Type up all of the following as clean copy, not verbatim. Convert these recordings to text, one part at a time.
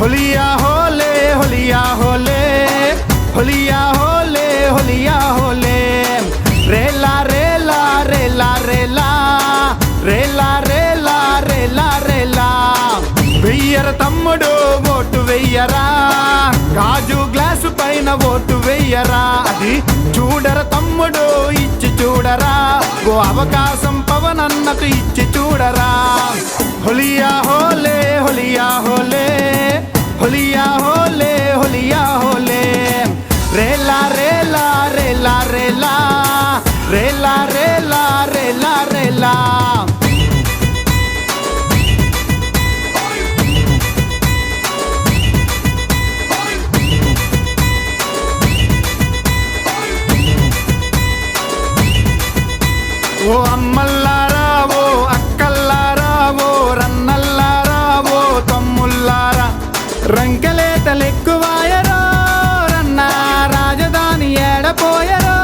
హోలియా హోలే హోలియా హోలే హోలియా హోలే హోలియా హోలే రేలా రేలా రేలా రేలా రేలా రేలా రేలా రేలా వెయ్యర తమ్ముడు ఓటు వెయ్యరా గాజు గ్లాసు పైన ఓటు వెయ్యరా అది చూడర తమ్ముడు ఇచ్చి చూడరా ఓ అవకాశం పవన్ అన్నకు ఇచ్చి చూడరా హోలియా హోలే హోలియా హోలే హోలియా హోలే హోలియా హోలే రేలా రేలా రేలా రేలా రేలా రేలా రేలా రేలా ఓ అమ్మల్లారా ఓ అక్కల్లారా ఓ రన్నల్లారా ఓ తమ్ముల్లారా రంకెలేతలెక్కువాయరో రన్న రాజధాని ఏడపోయరో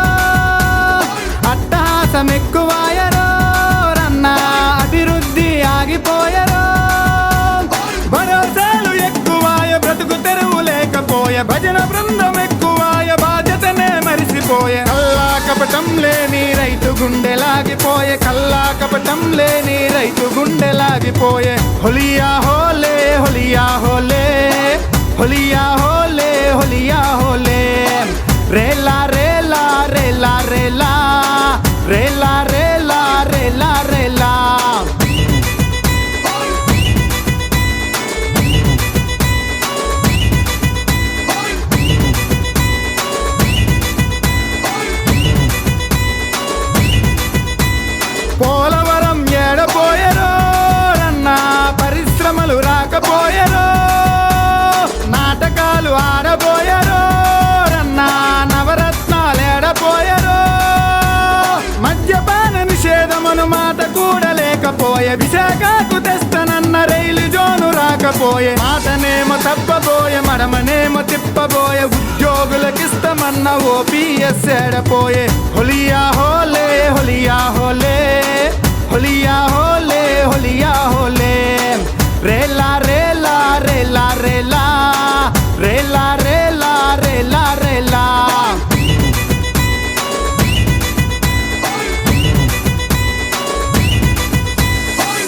అట్టహాసం ఎక్కువాయరో రన్న అభివృద్ధి ఆగిపోయరో భరోసాలు ఎక్కువాయ బ్రతుకు తెరువు లేకపోయే భజన బృందం ఎక్కువాయ బాధ్యతనే మరిసిపోయే కల్లా కపటం లేని రైతు గుండెలాగిపోయే కల్లా కపటం లేని రైతు గుండెలాగిపోయే హోలియా హోలే హోలియా హోలే హోలియా హోలే హోలియా హోలే రేలా రేలా రేలా రేలా రేలా రేలా రేలా రేలా పోలవరం ఏడపోయరో రన్న పరిశ్రమలు రాకపోయరో నాటకాలు ఆడబోయరో రన్న నవరత్నాలు ఏడపోయరో మద్యపాన నిషేధమును మాట కూడా లేకపోయే విశాఖకు తెస్తనన్న రైలు జోను రాకపోయే మాటనేమో తప్పబోయే మడమనేమో తిప్పబోయే ఉద్యోగులకిస్తమన్న ఓపీఎస్ ఏడపోయే హోలియా హోలే హోలియా హోలే హోలియా హోలే హోలియా హోలే రేలా రేలా రేలా రేలా రేలా రేలా రేలా రేలా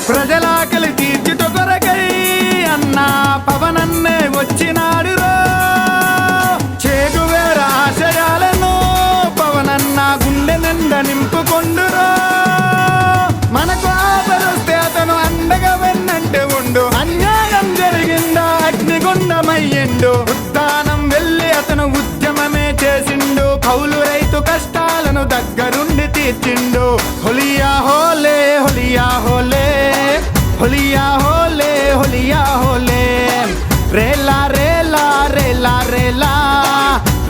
ప్రజలాకలి తీర్చుట కొరకై అన్న పవనన్నే వచ్చినాడు చేగువేర ఆశయాలను పవనన్న గుండె నిండా నింపుకొండురో మనకు ఆపదొస్తే అతను అండగా వెన్నంటే ఉండు అన్యాయం జరిగిందా అగ్నిగుండమయ్యిండు ఉద్దానం వెళ్ళి అతను ఉద్యమమే చేసిండు కౌలు రైతు కష్టాలను దగ్గరుండి తీర్చిండు హోలియా హోలే హోలియా హోలే హోలియా హోలే హోలియా హోలే రేలా రేలా రేలా రేలా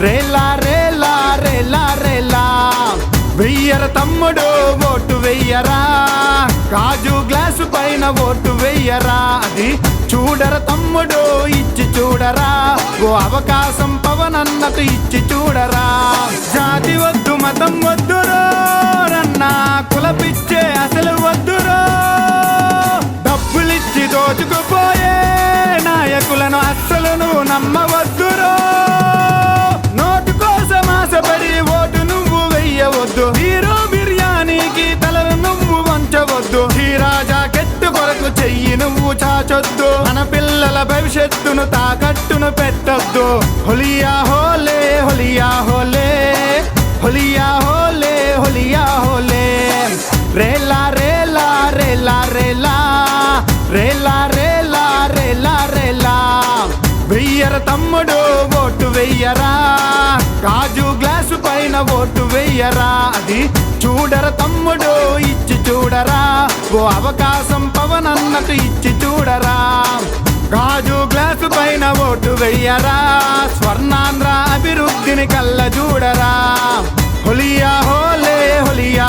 రేలా రేలా రేలా రేలా వెయ్యర తమ్ముడు ఓటు వెయ్యరా గాజు గ్లాసు పైన ఓటు వెయ్యరా అది చూడర తమ్ముడు ఇచ్చి చూడరా ఓ అవకాశం పవన్ అన్నకు ఇచ్చి చూడరా జాతి వద్దు మతం వద్దురో రన్న కులపిచ్చే అసలు వద్దురో డబ్బులిచ్చి దోచుకుపోయే నాయకులను అస్సలు నువ్వు నమ్మవద్దురో నోటు కోసం ఆశపడి ఓటు నువ్వు వెయ్యవద్దు హీరో బిర్యానీకి తలను నువ్వు వంచవద్దు హీరాజా కెట్టు కొరకు చెయ్యి నువ్వు చాచొద్దు మన పిల్లల భవిష్యత్తును తాకట్టును పెట్టొద్దు హోలియా హోలే హోలియా హోలే హోలియా హోలే హోలియా హోలే రేలా రేలా రేలా రేలా రేలా రేలా రేలా రేలా వెయ్యర తమ్ముడు ఓటు వెయ్యరా గాజు గ్లాసు పైన ఓటు వెయ్యరా అది చూడర తమ్ముడు ఇచ్చి చూడరా ఓ అవకాశం పవన్ అన్నకు ఇచ్చి చూడరా గాజు గ్లాసు పైన ఓటు వెయ్యరా స్వర్ణాంధ్ర అభివృద్ధిని కళ్ళ చూడరా హోలియా హోలే హోలియా